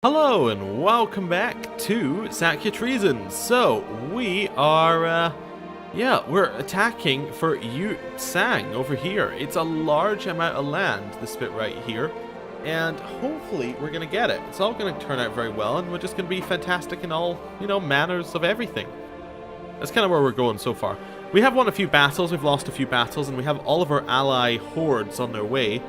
Hello and welcome back to Sakya Trizin. So we are, we're attacking for Yu Sang over here. It's a large amount of land, this bit right here, and hopefully we're gonna get it. It's all gonna turn out very well, and we're just gonna be fantastic in all, manners of everything. That's kind of where we're going so far. We have won a few battles, we've lost a few battles, and we have all of our ally hordes on their way.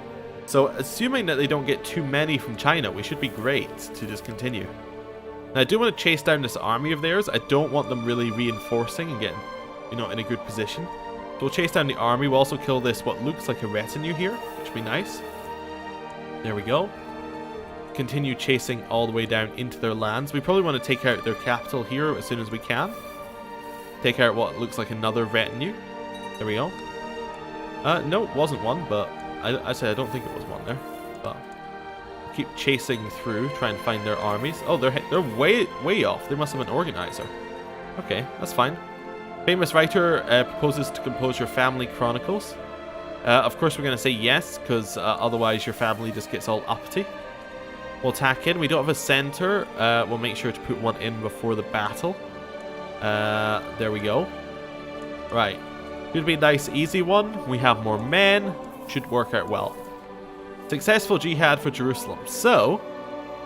So, assuming that they don't get too many from China, we should be great to just continue. Now, I do want to chase down this army of theirs. I don't want them really reinforcing and getting, in a good position. So we'll chase down the army. We'll also kill this, what looks like a retinue here, which would be nice. There we go. Continue chasing all the way down into their lands. We probably want to take out their capital here as soon as we can. Take out what looks like another retinue. There we go. No, it wasn't one, but I said I don't think it was one there, but keep chasing through, try and find their armies. Oh, they're way off. They must have an organizer. Okay, that's fine. Famous writer proposes to compose your family chronicles. Of course, we're going to say yes, because otherwise your family just gets all uppity. We'll attack in. We don't have a center. We'll make sure to put one in before the battle. There we go. Right. Should be a nice, easy one. We have more men. Should work out well. Successful jihad for Jerusalem. So,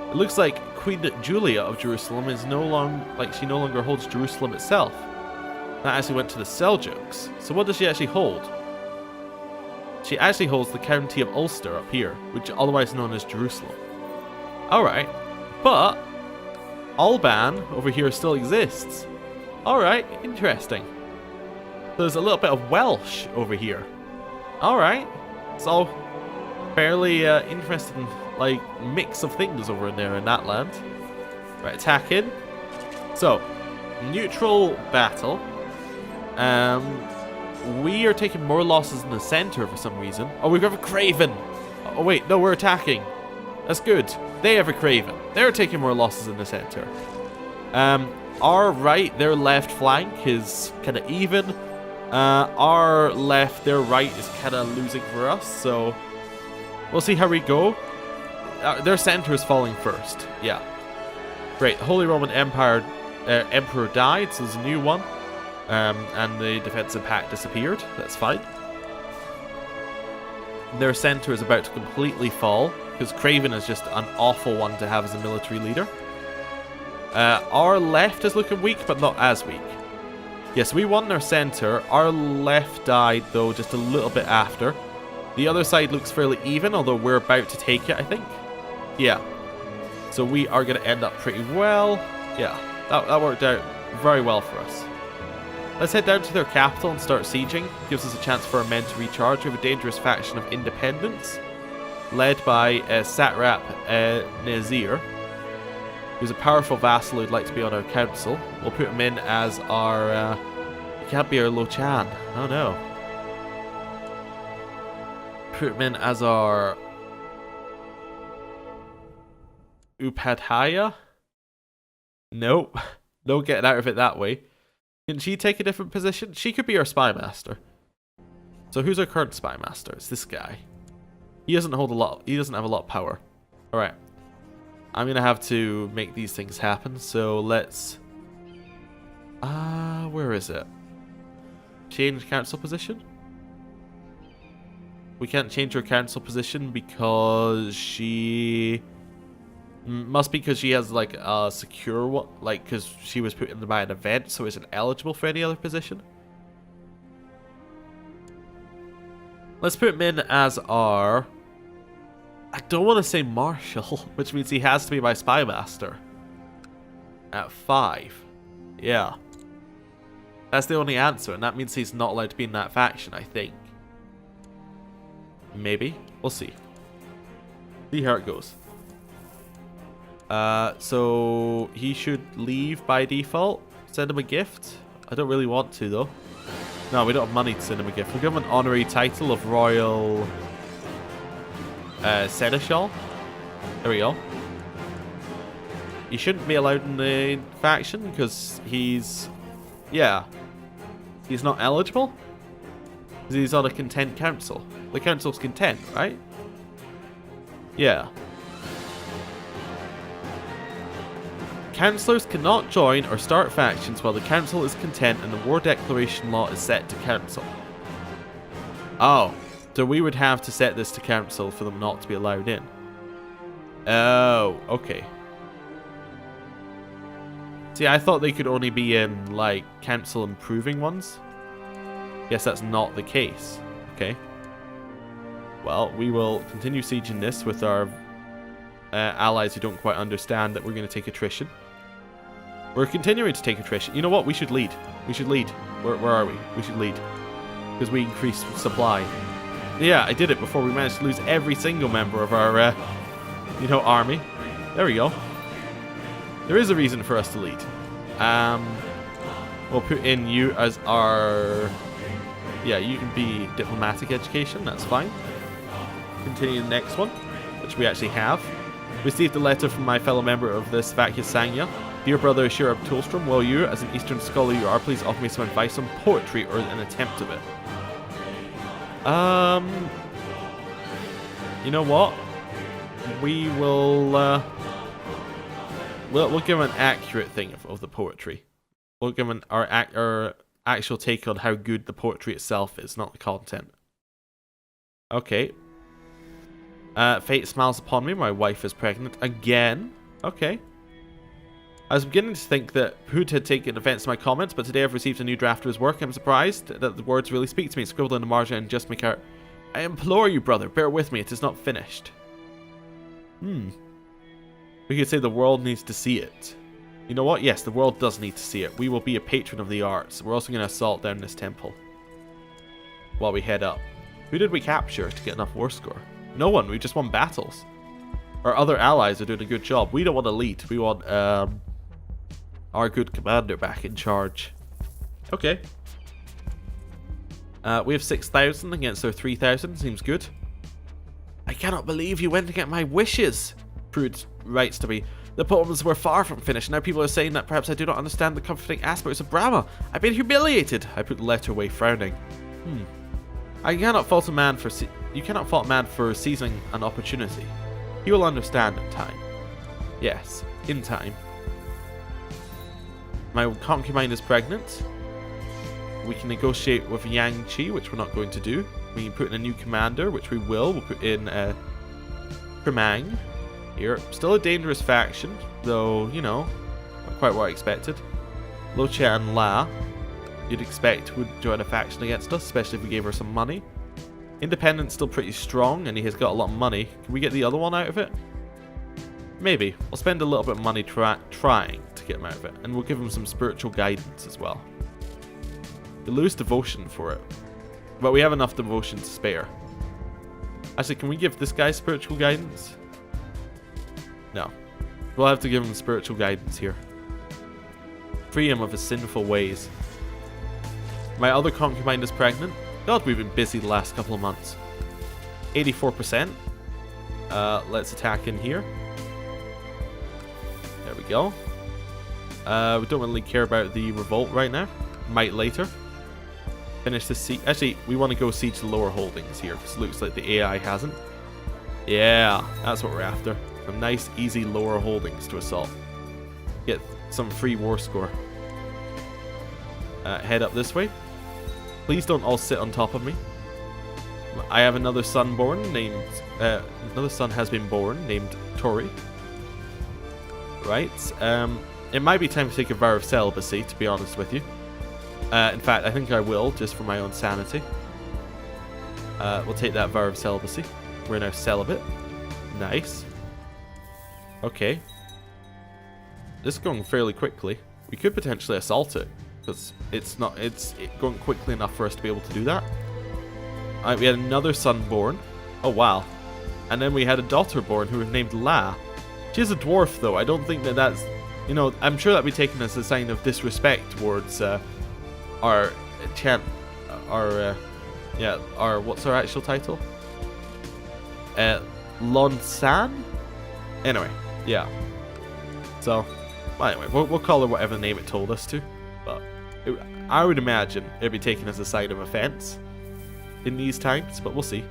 it looks like Queen Julia of Jerusalem is no longer holds Jerusalem itself. That actually went to the Seljuks. So what does she actually hold? She actually holds the county of Ulster up here, which is otherwise known as Jerusalem. Alright. But Alban over here still exists. Alright, interesting. So there's a little bit of Welsh over here. Alright. It's all fairly interesting, mix of things over in there in that land. Right, attack in. So, neutral battle. We are taking more losses in the center for some reason. Oh, we've got a Craven. Oh, wait, no, we're attacking. That's good. They have a Craven. They're taking more losses in the center. Our right, their left flank is kind of even. Our left, their right is kind of losing for us, so we'll see how we go. Their center is falling first. Yeah. Great. The Holy Roman Empire Emperor died, so there's a new one. And the defensive pact disappeared. That's fine. Their center is about to completely fall, because Craven is just an awful one to have as a military leader. Our left is looking weak, but not as weak. Yes, we won their center. Our left died, though, just a little bit after. The other side looks fairly even, although we're about to take it, I think. Yeah. So we are going to end up pretty well. Yeah, that worked out very well for us. Let's head down to their capital and start sieging. Gives us a chance for our men to recharge. We have a dangerous faction of independents, led by Satrap Nazir, who's a powerful vassal who'd like to be on our council. We'll put him in as our... he can't be our Lochan. Oh no. Put him in as our... Upadhyaya? Nope. No getting out of it that way. Can she take a different position? She could be our spy master. So who's our current spy master? It's this guy. He doesn't hold a lot. He doesn't have a lot of power. Alright. I'm going to have to make these things happen, so let's... where is it? Change council position? We can't change her council position because she... Must be because she has, a secure one, because she was put in by an event, so isn't eligible for any other position. Let's put him in as our... I don't want to say Marshal, which means he has to be my spy master. At 5. Yeah. That's the only answer, and that means he's not allowed to be in that faction, I think. Maybe. We'll see. See how it goes. So he should leave by default. Send him a gift. I don't really want to, though. No, we don't have money to send him a gift. We'll give him an honorary title of Royal... Seneschal. There we go. He shouldn't be allowed in the faction because he's... Yeah. He's not eligible. Because he's on a content council. The council's content, right? Yeah. Councillors cannot join or start factions while the council is content and the war declaration law is set to council. Oh, so we would have to set this to council for them not to be allowed in. Oh, okay. See, I thought they could only be in, like, council improving ones. Guess that's not the case. Okay. Well, we will continue sieging this with our allies who don't quite understand that we're going to take attrition. We're continuing to take attrition. You know what? We should lead. We should lead. Where are we? We should lead. Because we increased supply. Yeah, I did it before we managed to lose every single member of our, you know, army. There we go. There is a reason for us to lead. We'll put in you as our... Yeah, you can be diplomatic education. That's fine. Continue the next one, which we actually have. Received a letter from my fellow member of the Sakya Sangha. Dear brother Shirab Tulstrom, will you, as an Eastern scholar you are, please offer me some advice on poetry or an attempt of it? You know what? We will, we'll give an accurate thing of the poetry. We'll give our actual take on how good the poetry itself is, not the content. Okay. Fate smiles upon me. My wife is pregnant again. Okay. I was beginning to think that Hood had taken offense to my comments, but today I've received a new draft of his work. I'm surprised that the words really speak to me. Scribbled on the margin and just make out. I implore you, brother, bear with me. It is not finished. We could say the world needs to see it. You know what? Yes, the world does need to see it. We will be a patron of the arts. We're also going to assault down this temple while we head up. Who did we capture to get enough war score? No one. We just won battles. Our other allies are doing a good job. We don't want to lead. We want our good commander back in charge. Okay. We have 6,000 against their 3,000. Seems good. I cannot believe you went to get my wishes. Prude writes to me. The poems were far from finished. Now people are saying that perhaps I do not understand the comforting aspects of Brahma. I've been humiliated. I put the letter away, frowning. I cannot fault a man for you cannot fault a man for seizing an opportunity. He will understand in time. Yes, in time. My concubine is pregnant. We can negotiate with Yang Chi, which we're not going to do. We can put in a new commander, which we will. We'll put in Primang here. Still a dangerous faction, though, you know, not quite what I expected. Lo Chia and La, you'd expect would join a faction against us, especially if we gave her some money. Independent's still pretty strong, and he has got a lot of money. Can we get the other one out of it? Maybe. We'll spend a little bit of money trying to get him out of it, and we'll give him some spiritual guidance as well. We lose devotion for it, but we have enough devotion to spare. Actually, can we give this guy spiritual guidance? No. We'll have to give him spiritual guidance here. Free him of his sinful ways. My other concubine is pregnant. God, we've been busy the last couple of months. 84%. Let's attack in here. There we go. We don't really care about the revolt right now. Might later. Finish this siege. Actually, we want to go siege the lower holdings here, because it looks like the AI hasn't. Yeah, that's what we're after. Some nice, easy lower holdings to assault. Get some free war score. Head up this way. Please don't all sit on top of me. I have another son born named... another son has been born named Tori. Right. It might be time to take a vow of celibacy, to be honest with you. In fact, I think I will, just for my own sanity. We'll take that vow of celibacy. We're now celibate. Nice. Okay. This is going fairly quickly. We could potentially assault it, because it's going quickly enough for us to be able to do that. We had another son born. Oh, wow. And then we had a daughter born who was named La. She's a dwarf, though. I don't think that's... You know, I'm sure that'd be taken as a sign of disrespect towards our what's our actual title? Lonsan? Anyway, yeah. So, well, anyway, we'll call her whatever name it told us to. But I would imagine it'd be taken as a sign of offense in these times, but we'll see.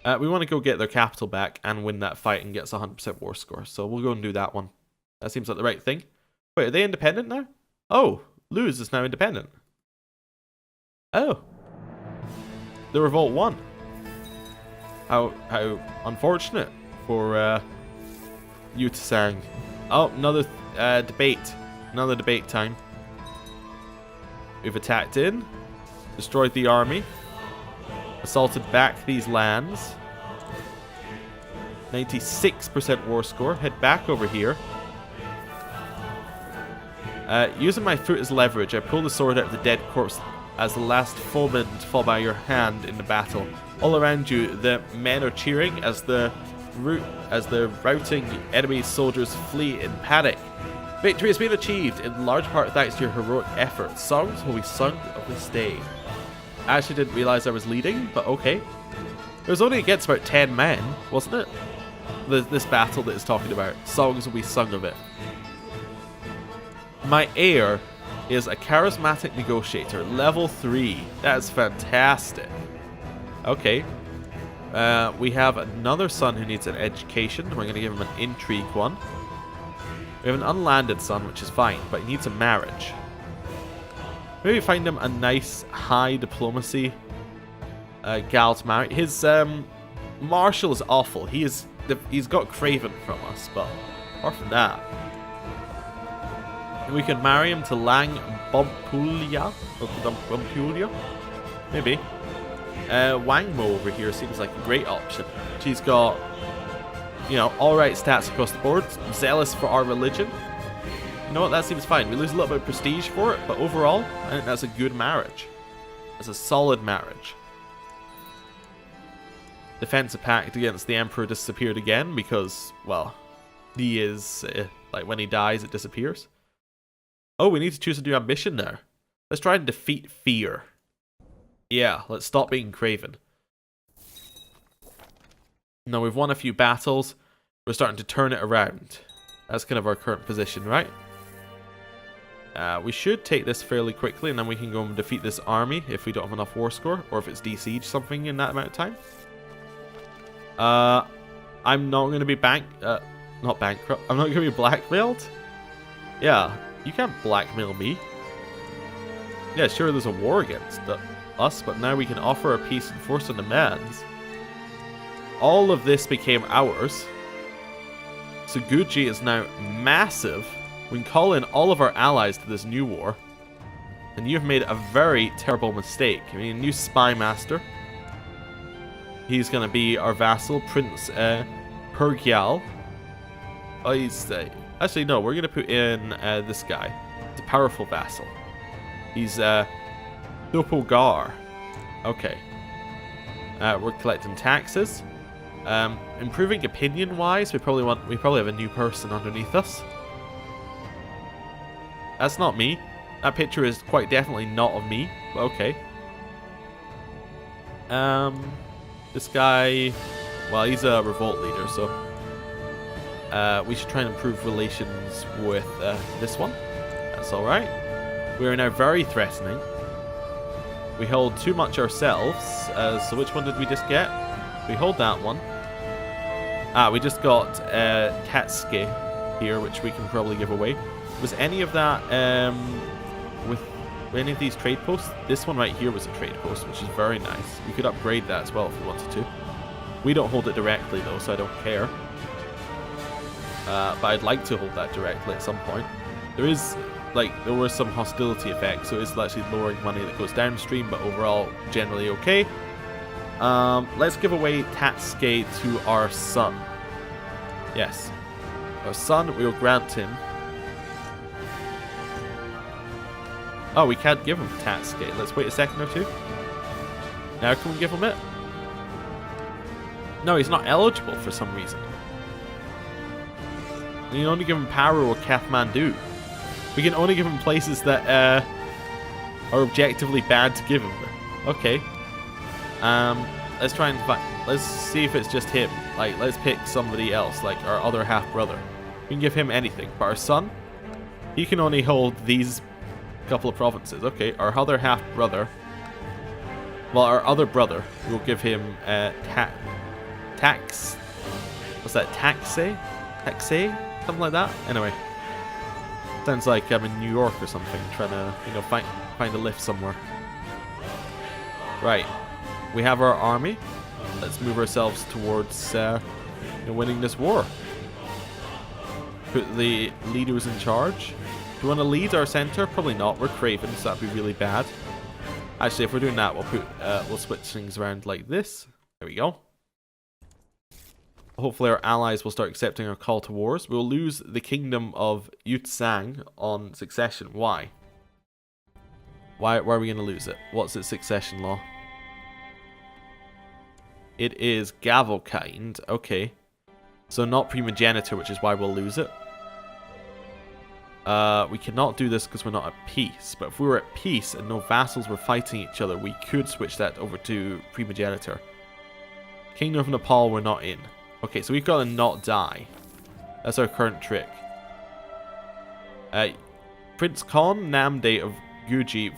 We want to go get their capital back and win that fight and get us 100% war score. So we'll go and do that one. That seems like the right thing. Wait, are they independent now? Oh, Luz is now independent. Oh. The revolt won. How unfortunate for Yutasang. Oh, another debate. Another debate time. We've attacked in. Destroyed the army. Assaulted back these lands. 96% war score. Head back over here. Using my foot as leverage, I pull the sword out of the dead corpse as the last foeman to fall by your hand in the battle. All around you, the men are cheering as the routing enemy soldiers flee in panic. Victory has been achieved, in large part thanks to your heroic efforts. Songs will be sung of this day. I actually didn't realize I was leading, but okay. It was only against about 10 men, wasn't it? This battle that it's talking about. Songs will be sung of it. My heir is a charismatic negotiator, level 3. That's fantastic. Okay. We have another son who needs an education. We're going to give him an intrigue one. We have an unlanded son, which is fine, but he needs a marriage. Maybe find him a nice high diplomacy gal to marry. His marshal is awful. He's got Craven from us, but apart from that, we can marry him to Lang Bompulia. Maybe. Wangmo over here seems like a great option. She's got, you know, alright stats across the board. Zealous for our religion. You know what, that seems fine. We lose a little bit of prestige for it, but overall, I think that's a good marriage. That's a solid marriage. Defensive pact against the Emperor disappeared again because, well, he is, like, when he dies, it disappears. Oh, we need to choose a new ambition now. Let's try and defeat fear. Yeah, let's stop being craven. Now, we've won a few battles. We're starting to turn it around. That's kind of our current position, right? We should take this fairly quickly, and then we can go and defeat this army if we don't have enough war score, or if it's de-siege something in that amount of time. I'm not going to be not bankrupt. I'm not going to be blackmailed. Yeah, you can't blackmail me. Yeah, sure, there's a war against us, but now we can offer a peace and force on demands. All of this became ours. Suguji is now massive. We can call in all of our allies to this new war. And you've made a very terrible mistake. I mean, a new spy master. He's going to be our vassal, Prince Pergyal. Oh, he's... actually, no, we're going to put in this guy. He's a powerful vassal. He's Dopogar. Okay. We're collecting taxes. Improving opinion-wise, we probably have a new person underneath us. That's not me. That picture is quite definitely not of me, but okay. This guy, well, he's a revolt leader, so we should try and improve relations with this one. That's alright. We are now very threatening. We hold too much ourselves, so which one did we just get? We hold that one. We just got Katsuki here, which we can probably give away. Was any of that with any of these trade posts? This one right here was a trade post, which is very nice. We could upgrade that as well if we wanted to. We don't hold it directly though, so I don't care. But I'd like to hold that directly at some point. There is, like, there were some hostility effects, so it's actually lowering money that goes downstream, but overall, generally okay. Let's give away Tatsuke to our son. Yes. Our son, we will grant him. Oh, we can't give him Tatsuke. Let's wait a second or two. Now can we give him it? No, he's not eligible for some reason. We can only give him Paro or Kathmandu. We can only give him places that are objectively bad to give him. Okay. Let's try and let's see if it's just him. Like, let's pick somebody else, like our other half brother. We can give him anything. But our son, he can only hold these couple of provinces. Okay, our other half brother. Well, our other brother, we'll give him tax. What's that? Taxi? Something like that? Anyway. Sounds like I'm in New York or something, trying to, you know, find a lift somewhere. Right. We have our army. Let's move ourselves towards winning this war. Put the leaders in charge. Do we want to lead our center? Probably not. We're cravens, so that'd be really bad. Actually, if we're doing that, we'll switch things around like this. There we go. Hopefully our allies will start accepting our call to wars. We'll lose the kingdom of Yutsang on succession. Why? Why are we going to lose it? What's its succession law? It is Gavelkind. Okay. So not primogeniture, which is why we'll lose it. We cannot do this because we're not at peace. But if we were at peace and no vassals were fighting each other, we could switch that over to primogeniture. Kingdom of Nepal, we're not in. Okay, so we've got to not die. That's our current trick. Prince Khan Namde of Guji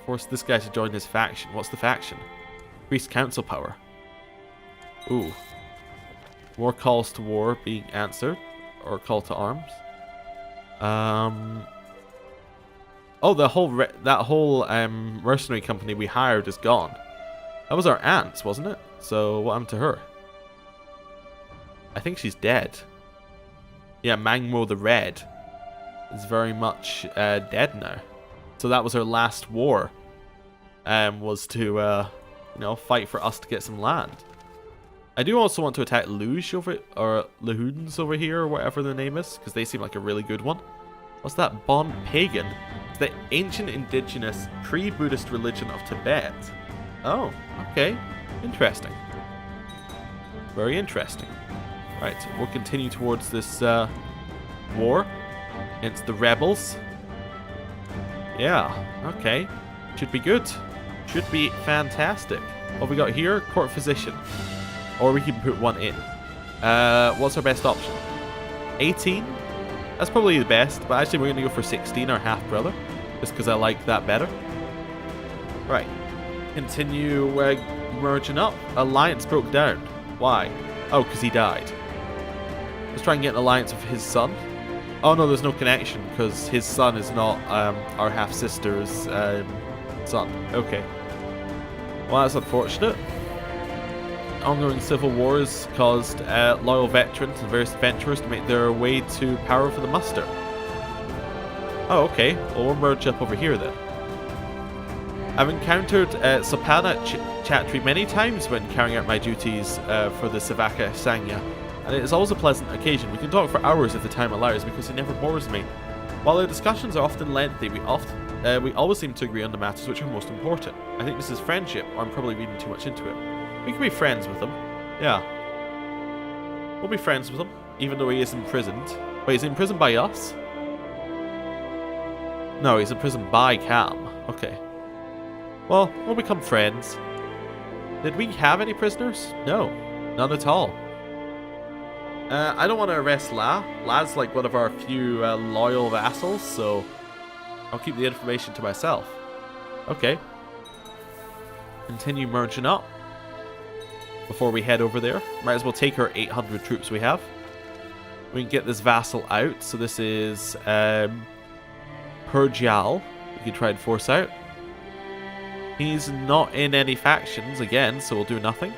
forced this guy to join his faction. What's the faction? Increased council power. Ooh. More calls to war being answered. Or call to arms. Oh, that whole mercenary company we hired is gone. That was our aunt's, wasn't it? So what happened to her? I think she's dead. Yeah, Mangmo the Red is very much dead now. So that was her last war. Was to fight for us to get some land. I do also want to attack Luge or Lahoudens over here, or whatever the name is, because they seem like a really good one. What's that? Bon Pagan? It's the ancient indigenous pre-Buddhist religion of Tibet. Oh, okay. Interesting. Very interesting. Right, we'll continue towards this war against the rebels. Yeah, okay. Should be good. Should be fantastic. What have we got here? Court physician. Or we can put one in. What's our best option? 18? That's probably the best, but actually we're going to go for 16, our half-brother. Just because I like that better. Right. Continue merging up. Alliance broke down. Why? Oh, because he died. Let's try and get an alliance with his son. Oh no, there's no connection, because his son is not our half-sister's son. Okay. Well, that's unfortunate. Ongoing civil wars caused loyal veterans and various adventurers to make their way to power for the muster. Oh, okay. Well, we'll merge up over here then. I've encountered Sapana Chatri many times when carrying out my duties for the Sakya Sangya, and it is always a pleasant occasion. We can talk for hours if the time allows, because he never bores me. While our discussions are often lengthy, we always seem to agree on the matters which are most important. I think this is friendship, or I'm probably reading too much into it. We can be friends with him. Yeah. We'll be friends with him, even though he is imprisoned. Wait, he's imprisoned by us? No, he's imprisoned by Cam. Okay. Well, we'll become friends. Did we have any prisoners? No, none at all. I don't want to arrest La. La's like one of our few loyal vassals, so I'll keep the information to myself. Okay. Continue merging up before we head over there. Might as well take our 800 troops we have. We can get this vassal out. So this is Perjal. We can try and force out. He's not in any factions again, so we'll do nothing.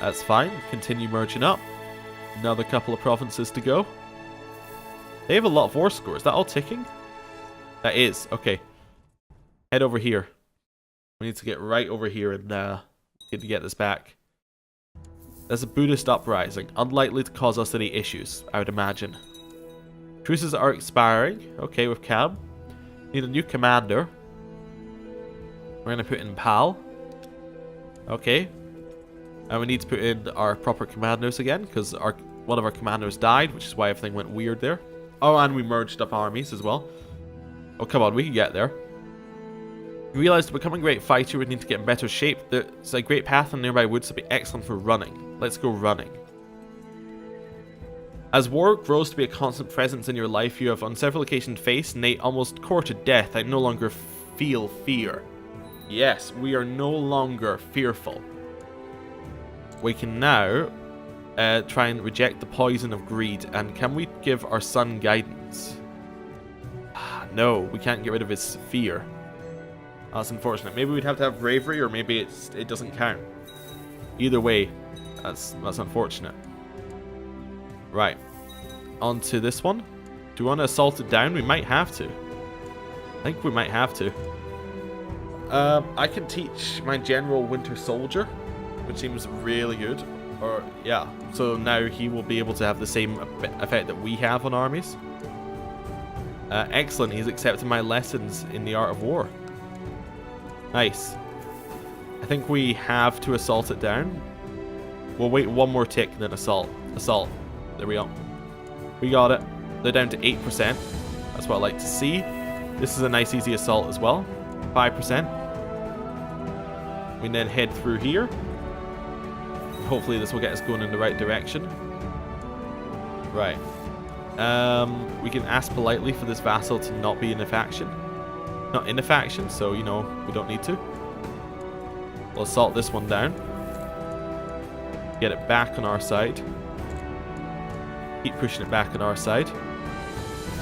That's fine. Continue merging up. Another couple of provinces to go. They have a lot of war scores. Is that all ticking? That is. Okay. Head over here. We need to get right over here and get to get this back. There's a Buddhist uprising. Unlikely to cause us any issues, I would imagine. Truces are expiring. Okay, with Cam. Need a new commander. We're going to put in Pal. Okay. And we need to put in our proper commanders again, because one of our commanders died, which is why everything went weird there. Oh, and we merged up armies as well. Oh, come on, we can get there. We realized to become a great fighter, we need to get in better shape. There's a great path in nearby woods to be excellent for running. Let's go running. As war grows to be a constant presence in your life, you have on several occasions faced, nay, almost courted death. I no longer feel fear. Yes, we are no longer fearful. we can now try and reject the poison of greed. And can we give our son guidance? No, we can't get rid of his fear. That's unfortunate. Maybe we'd have to have bravery, or maybe it doesn't count. Either way, that's unfortunate. Right, on to this one. Do we want to assault it down? We might have to. I think we might have to. I can teach my general Winter Soldier, which seems really good. Or yeah, so now he will be able to have the same effect that we have on armies. Excellent, he's accepted my lessons in the art of war. Nice. I think we have to assault it down. We'll wait one more tick and then assault. Assault. There we go. We got it. They're down to 8%. That's what I like to see. This is a nice easy assault as well. 5%. We then head through here. Hopefully this will get us going in the right direction. Right. We can ask politely for this vassal to not be in a faction. Not in a faction, so, you know, we don't need to. We'll assault this one down. Get it back on our side. Keep pushing it back on our side.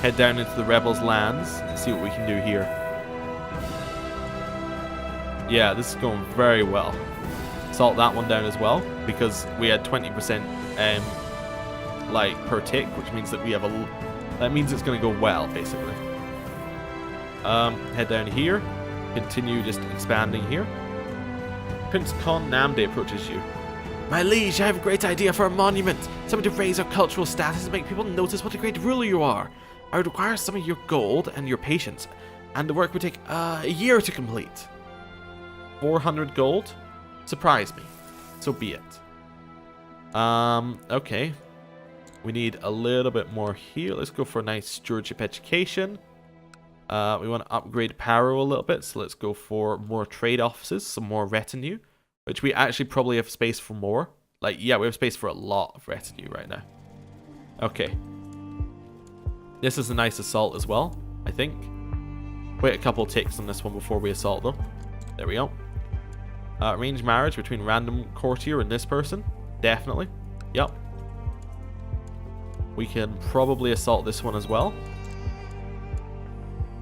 Head down into the rebels' lands and see what we can do here. Yeah, this is going very well. Assault that one down as well, because we had 20% like per tick, which means that we have that means it's going to go well, basically. Head down here. Continue just expanding here. Prince Khan Namde approaches you. My liege, I have a great idea for a monument. Something to raise our cultural status and make people notice what a great ruler you are. I would require some of your gold and your patience, and the work would take a year to complete. 400 gold? Surprise me. So be it. Okay. We need a little bit more here. Let's go for a nice stewardship education. We want to upgrade Paro a little bit, so let's go for more trade offices, some more retinue, which we actually probably have space for more. Like, yeah, we have space for a lot of retinue right now. Okay. This is a nice assault as well, I think. Wait a couple ticks on this one before we assault them. There we go. Arranged marriage between random courtier and this person. Definitely. Yep. We can probably assault this one as well.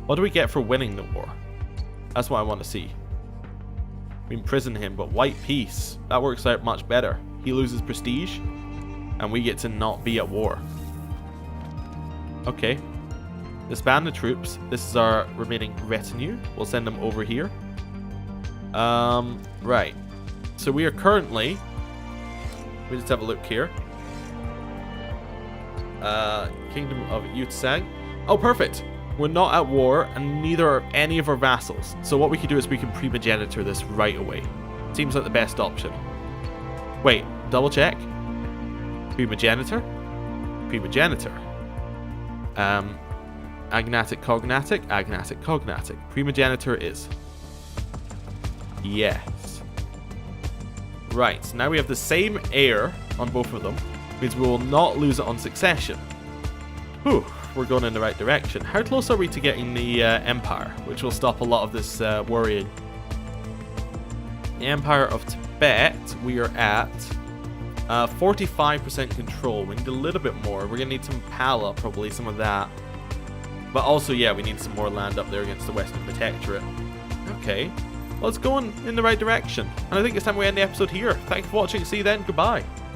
What do we get for winning the war? That's what I want to see. We imprison him, but white peace. That works out much better. He loses prestige, and we get to not be at war. Okay. Disband the troops. This is our remaining retinue. We'll send them over here. Right. So we are currently... We just have a look here. Kingdom of Yutsang. Oh, perfect. We're not at war, and neither are any of our vassals. So what we can do is we can primogeniture this right away. Seems like the best option. Wait, double check. Primogenitor? Primogenitor. Agnatic cognatic? Agnatic cognatic. Primogenitor is. Yes. Right, so now we have the same heir on both of them. Means we will not lose it on succession. Whew. We're going in the right direction. How close are we to getting the Empire, which will stop a lot of this worrying? The Empire of Tibet, we are at 45% control. We need a little bit more. We're going to need some Pala, probably some of that. But also, yeah, we need some more land up there against the Western Protectorate. Okay, well, it's going in the right direction. And I think it's time we end the episode here. Thanks for watching. See you then. Goodbye.